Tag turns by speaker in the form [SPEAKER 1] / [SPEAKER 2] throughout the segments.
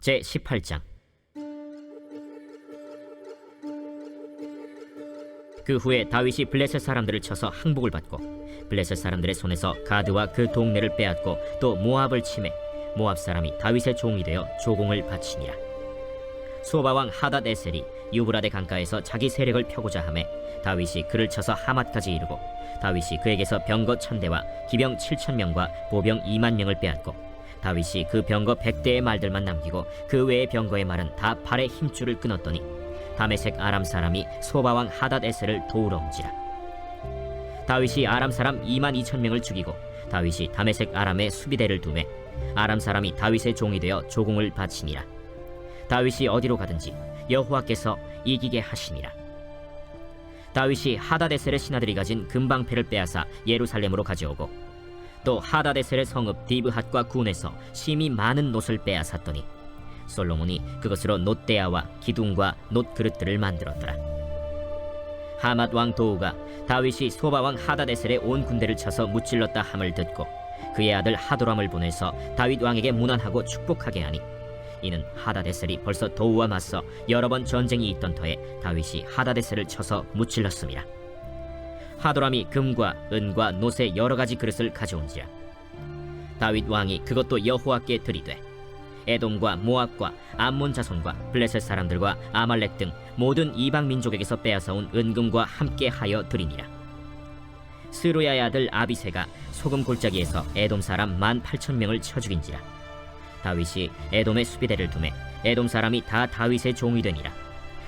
[SPEAKER 1] 제18장. 그 후에 다윗이 블레셋 사람들을 쳐서 항복을 받고 블레셋 사람들의 손에서 가드와 그 동네를 빼앗고 또 모압을 치매 모압 사람이 다윗의 종이 되어 조공을 바치니라. 소바 왕 하닷 에셀이 유브라데 강가에서 자기 세력을 펴고자 하매 다윗이 그를 쳐서 하맛까지 이르고 다윗이 그에게서 병거 1000대와 기병 7000명과 보병 2만 명을 빼앗고 다윗이 그 병거 100대의 말들만 남기고 그 외의 병거의 말은 다 발의 힘줄을 끊었더니 다메섹 아람 사람이 소바 왕 하닷 에셀을 도우러 온지라. 다윗이 아람 사람 2만 2천 명을 죽이고 다윗이 다메섹 아람에 수비대를 두매 아람 사람이 다윗의 종이 되어 조공을 바치니라. 다윗이 어디로 가든지 여호와께서 이기게 하시니라. 다윗이 하닷에셀의 신하들이 가진 금방패를 빼앗아 예루살렘으로 가져오고 또 하닷에셀의 성읍 디브핫과 군에서 심히 많은 놋을 빼앗았더니 솔로몬이 그것으로 놋대야와 기둥과 놋그릇들을 만들었더라. 하맛 왕 도우가 다윗이 소바 왕 하닷에셀의 온 군대를 쳐서 무찔렀다 함을 듣고 그의 아들 하도람을 보내서 다윗 왕에게 문안하고 축복하게 하니 이는 하닷에셀이 벌써 도우와 맞서 여러 번 전쟁이 있던 터에 다윗이 하닷에셀을 쳐서 무찔렀음이라. 하도람이 금과 은과 놋의 여러 가지 그릇을 가져온지라. 다윗 왕이 그것도 여호와께 드리되 에돔과 모압과 암몬 자손과 블레셋 사람들과 아말렉 등 모든 이방 민족에게서 빼앗아온 은금과 함께 하여 드리니라. 스루야의 아들 아비새가 소금 골짜기에서 에돔 사람 18,000명을 쳐 죽인지라. 다윗이 에돔의 수비대를 두매 에돔 사람이 다 다윗의 종이 되니라.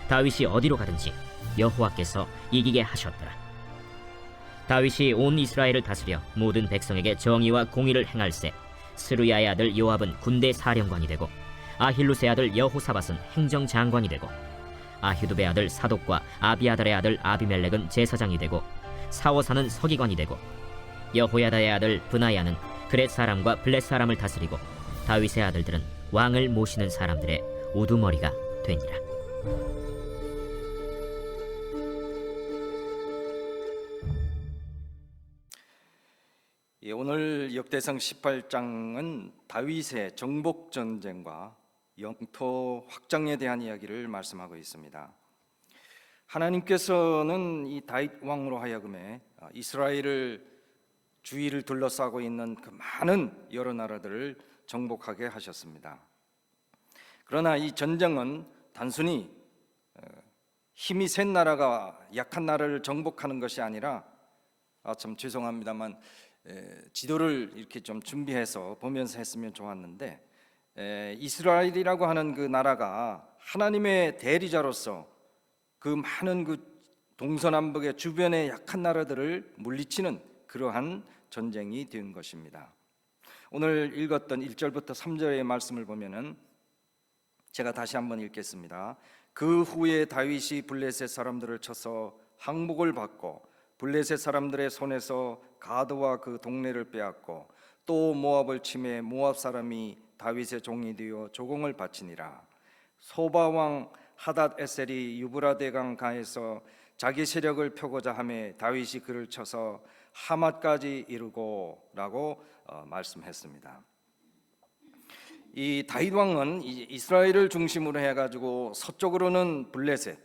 [SPEAKER 1] 다윗이 어디로 가든지 여호와께서 이기게 하셨더라. 다윗이 온 이스라엘을 다스려 모든 백성에게 정의와 공의를 행할세 스루야의 아들 요압은 군대 사령관이 되고 아힐루스의 아들 여호사밧은 행정장관이 되고 아히두베의 아들 사독과 아비아달의 아들 아비멜렉은 제사장이 되고 사워사는 서기관이 되고 여호야다의 아들 브나야는 그렛 사람과 블렛 사람을 다스리고 다윗의 아들들은 왕을 모시는 사람들의 우두머리가 되니라.
[SPEAKER 2] 오늘 역대상 18장은 다윗의 정복 전쟁과 영토 확장에 대한 이야기를 말씀하고 있습니다. 하나님께서는 이 다윗 왕으로 하여금에 이스라엘을 주위를 둘러싸고 있는 그 많은 여러 나라들을 정복하게 하셨습니다. 그러나 이 전쟁은 단순히 힘이 센 나라가 약한 나라를 정복하는 것이 아니라 참 죄송합니다만 지도를 이렇게 좀 준비해서 보면서 했으면 좋았는데 이스라엘이라고 하는 그 나라가 하나님의 대리자로서 그 많은 그 동서남북의 주변의 약한 나라들을 물리치는 그러한 전쟁이 된 것입니다. 오늘 읽었던 1절부터 3절의 말씀을 보면은 제가 다시 한번 읽겠습니다. 그 후에 다윗이 블레셋 사람들을 쳐서 항복을 받고 블레셋 사람들의 손에서 가드와 그 동네를 빼앗고 또 모압을 치매 모압 사람이 다윗의 종이 되어 조공을 바치니라. 소바 왕 하닷 에셀이 유브라데 강 가에서 자기 세력을 펴고자 하매 다윗이 그를 쳐서 하맛까지 이르고 라고 말씀했습니다. 이 다윗 왕은 이스라엘을 중심으로 해가지고 서쪽으로는 블레셋,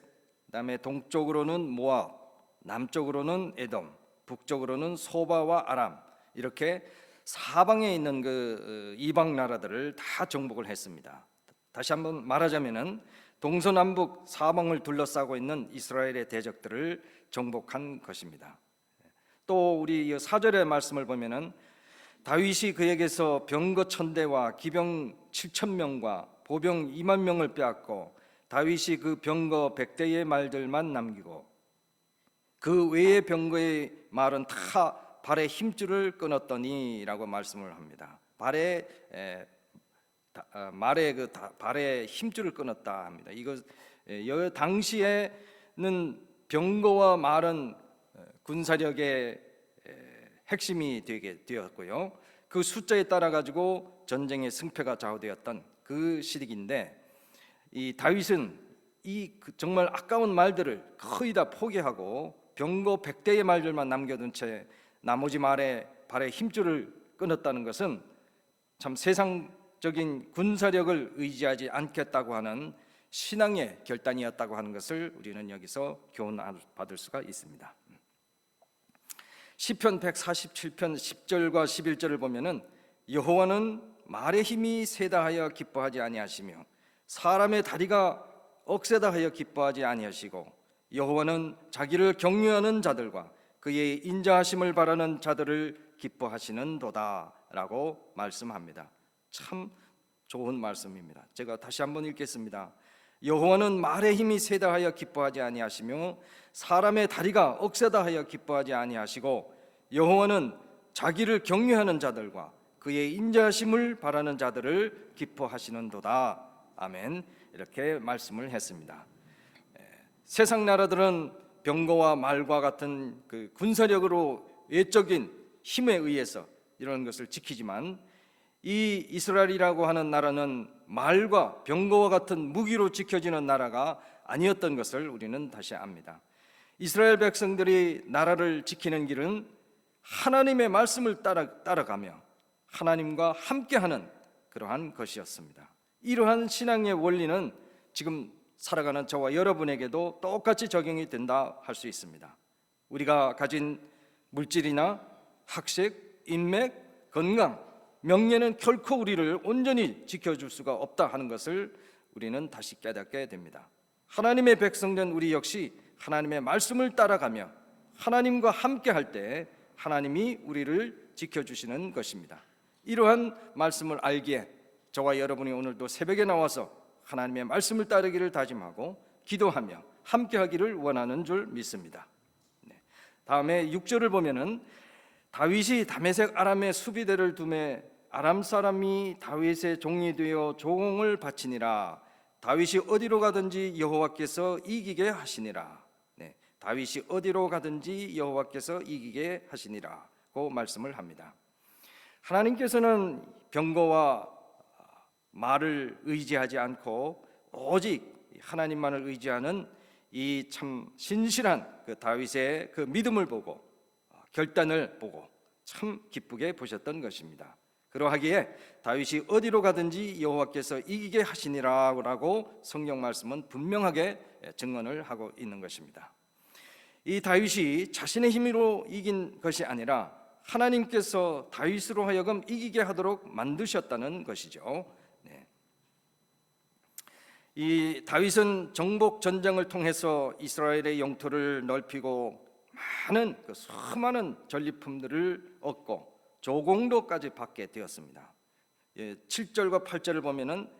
[SPEAKER 2] 그다음에 동쪽으로는 모압, 남쪽으로는 에돔, 북쪽으로는 소바와 아람, 이렇게 사방에 있는 그 이방 나라들을 다 정복을 했습니다. 다시 한번 말하자면은 동서남북 사방을 둘러싸고 있는 이스라엘의 대적들을 정복한 것입니다. 또 우리 4절의 말씀을 보면은 다윗이 그에게서 병거 1000대와 기병 7000명과 보병 2만 명을 빼앗고 다윗이 그 병거 100대의 말들만 남기고 그 외의 병거의 말은 다 발의 힘줄을 끊었더니 라고 말씀을 합니다. 발의 힘줄을 끊었다 합니다. 이거 당시에는 병거와 말은 군사력의 핵심이 되게 되었고요. 그 숫자에 따라 가지고 전쟁의 승패가 좌우되었던 그 시기인데 이 다윗은 이 정말 아까운 말들을 거의 다 포기하고 병거 100대의 말들만 남겨둔 채 나머지 말에 발의 힘줄을 끊었다는 것은 참 세상 적인 군사력을 의지하지 않겠다고 하는 신앙의 결단이었다고 하는 것을 우리는 여기서 교훈 받을 수가 있습니다. 시편 147편 10절과 11절을 보면은 여호와는 말의 힘이 세다 하여 기뻐하지 아니하시며 사람의 다리가 억세다 하여 기뻐하지 아니하시고 여호와는 자기를 경외하는 자들과 그의 인자하심을 바라는 자들을 기뻐하시는도다 라고 말씀합니다. 참 좋은 말씀입니다. 제가 다시 한번 읽겠습니다. 여호와는 말의 힘이 세다 하여 기뻐하지 아니하시며 사람의 다리가 억세다 하여 기뻐하지 아니하시고 여호와는 자기를 경외하는 자들과 그의 인자하심을 바라는 자들을 기뻐하시는도다. 아멘. 이렇게 말씀을 했습니다. 세상 나라들은 병거와 말과 같은 그 군사력으로 외적인 힘에 의해서 이런 것을 지키지만 이 이스라엘이라고 하는 나라는 말과 병거와 같은 무기로 지켜지는 나라가 아니었던 것을 우리는 다시 압니다. 이스라엘 백성들이 나라를 지키는 길은 하나님의 말씀을 따라가며 하나님과 함께하는 그러한 것이었습니다. 이러한 신앙의 원리는 지금 살아가는 저와 여러분에게도 똑같이 적용이 된다 할 수 있습니다. 우리가 가진 물질이나 학식, 인맥, 건강, 명예는 결코 우리를 온전히 지켜줄 수가 없다 하는 것을 우리는 다시 깨닫게 됩니다. 하나님의 백성된 우리 역시 하나님의 말씀을 따라가며 하나님과 함께할 때 하나님이 우리를 지켜주시는 것입니다. 이러한 말씀을 알기에 저와 여러분이 오늘도 새벽에 나와서 하나님의 말씀을 따르기를 다짐하고 기도하며 함께하기를 원하는 줄 믿습니다. 다음에 6절을 보면은 다윗이 다메섹 아람의 수비대를 두매 아람 사람이 다윗의 종이 되어 조공을 바치니라. 다윗이 어디로 가든지 여호와께서 이기게 하시니라. 다윗이 어디로 가든지 여호와께서 이기게 하시니라고 말씀을 합니다. 하나님께서는 병거와 말을 의지하지 않고 오직 하나님만을 의지하는 이 참 신실한 그 다윗의 그 믿음을 보고 결단을 보고 참 기쁘게 보셨던 것입니다. 그러하기에 다윗이 어디로 가든지 여호와께서 이기게 하시니라고 성경 말씀은 분명하게 증언을 하고 있는 것입니다. 이 다윗이 자신의 힘으로 이긴 것이 아니라 하나님께서 다윗으로 하여금 이기게 하도록 만드셨다는 것이죠. 이 다윗은 정복 전쟁을 통해서 이스라엘의 영토를 넓히고 많은 그 수많은 전리품들을 얻고 조공도까지 받게 되었습니다. 7절과 8절을 보면은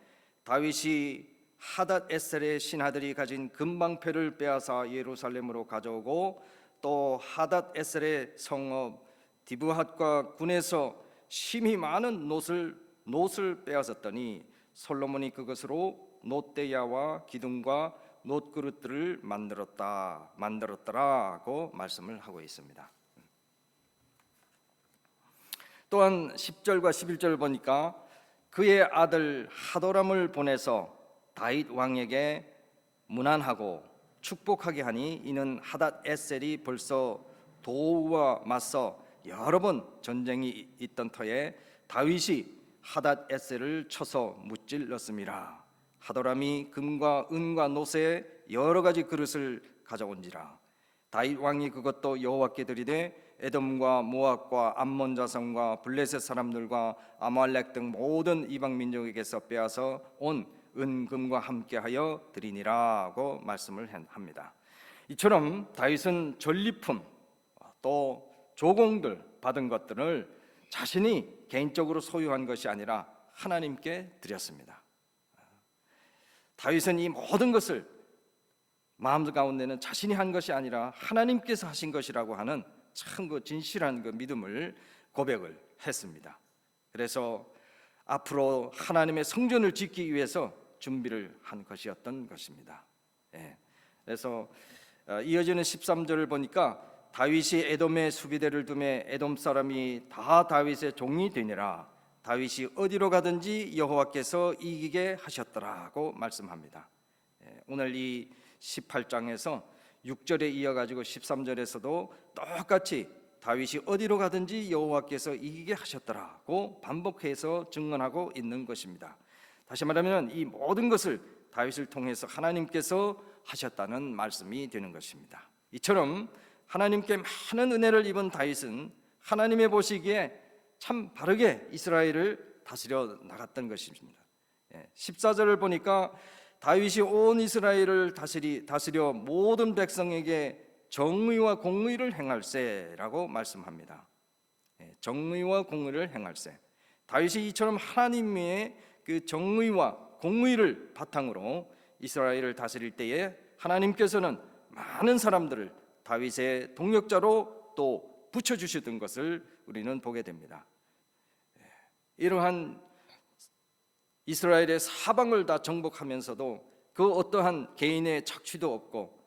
[SPEAKER 2] 다윗이 하닷 에셀의 신하들이 가진 금방패를 빼앗아 예루살렘으로 가져오고 또 하닷 에셀의 성읍 디브핫과 군에서 심히 많은 놋을 빼앗았더니 솔로몬이 그것으로 놋대야와 기둥과 놋그릇들을 만들었더라고 말씀을 하고 있습니다. 또한 10절과 11절을 보니까 그의 아들 하도람을 보내서 다윗 왕에게 문안하고 축복하게 하니 이는 하닷 에셀이 벌써 도우와 맞서 여러 번 전쟁이 있던 터에 다윗이 하닷 에셀을 쳐서 무찔렀음이라. 하도람이 금과 은과 놋에 여러 가지 그릇을 가져온지라. 다윗 왕이 그것도 여호와께 드리되 에돔과 모압과 암몬 자손과 블레셋 사람들과 아말렉 등 모든 이방 민족에게서 빼앗아 온 은금과 함께하여 드리니라고 말씀을 합니다. 이처럼 다윗은 전리품 또 조공들 받은 것들을 자신이 개인적으로 소유한 것이 아니라 하나님께 드렸습니다. 다윗은 이 모든 것을 마음 가운데는 자신이 한 것이 아니라 하나님께서 하신 것이라고 하는 참 그 진실한 그 믿음을 고백을 했습니다. 그래서 앞으로 하나님의 성전을 짓기 위해서 준비를 한 것이었던 것입니다. 그래서 이어지는 13절을 보니까 다윗이 에돔의 수비대를 두매 에돔 사람이 다 다윗의 종이 되니라. 다윗이 어디로 가든지 여호와께서 이기게 하셨더라고 말씀합니다. 오늘 이 18장에서 6절에 이어가지고 13절에서도 똑같이 다윗이 어디로 가든지 여호와께서 이기게 하셨더라고 반복해서 증언하고 있는 것입니다. 다시 말하면 이 모든 것을 다윗을 통해서 하나님께서 하셨다는 말씀이 되는 것입니다. 이처럼 하나님께 많은 은혜를 입은 다윗은 하나님의 보시기에 참 바르게 이스라엘을 다스려 나갔던 것입니다. 14절을 보니까 다윗이 온 이스라엘을 다스려 모든 백성에게 정의와 공의를 행할세라고 말씀합니다. 정의와 공의를 행할세. 다윗이 이처럼 하나님의 그 정의와 공의를 바탕으로 이스라엘을 다스릴 때에 하나님께서는 많은 사람들을 다윗의 동력자로 또 붙여주시던 것을 우리는 보게 됩니다. 이러한 이스라엘의 사방을 다 정복하면서도 그 어떠한 개인의 착취도 없고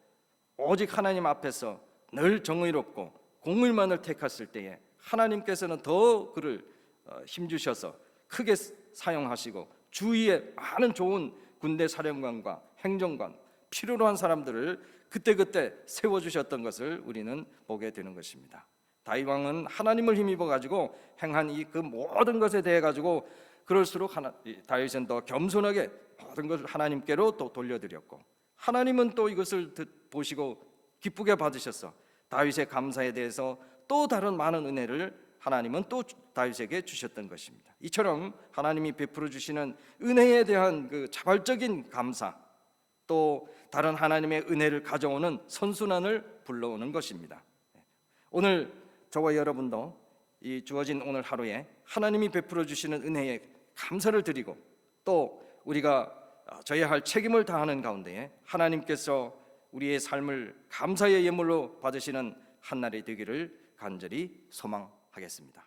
[SPEAKER 2] 오직 하나님 앞에서 늘 정의롭고 공의만을 택했을 때에 하나님께서는 더 그를 힘주셔서 크게 사용하시고 주위에 많은 좋은 군대 사령관과 행정관 필요로 한 사람들을 그때그때 세워주셨던 것을 우리는 보게 되는 것입니다. 다윗 왕은 하나님을 힘입어 가지고 행한 이 그 모든 것에 대해 가지고 그럴수록 다윗은 더 겸손하게 모든 것을 하나님께로 또 돌려드렸고 하나님은 또 이것을 보시고 기쁘게 받으셔서 다윗의 감사에 대해서 또 다른 많은 은혜를 하나님은 또 다윗에게 주셨던 것입니다. 이처럼 하나님이 베풀어 주시는 은혜에 대한 그 자발적인 감사 또 다른 하나님의 은혜를 가져오는 선순환을 불러오는 것입니다. 오늘 저와 여러분도 이 주어진 오늘 하루에 하나님이 베풀어 주시는 은혜에 감사를 드리고 또 우리가 져야 할 책임을 다하는 가운데에 하나님께서 우리의 삶을 감사의 예물로 받으시는 한날이 되기를 간절히 소망하겠습니다.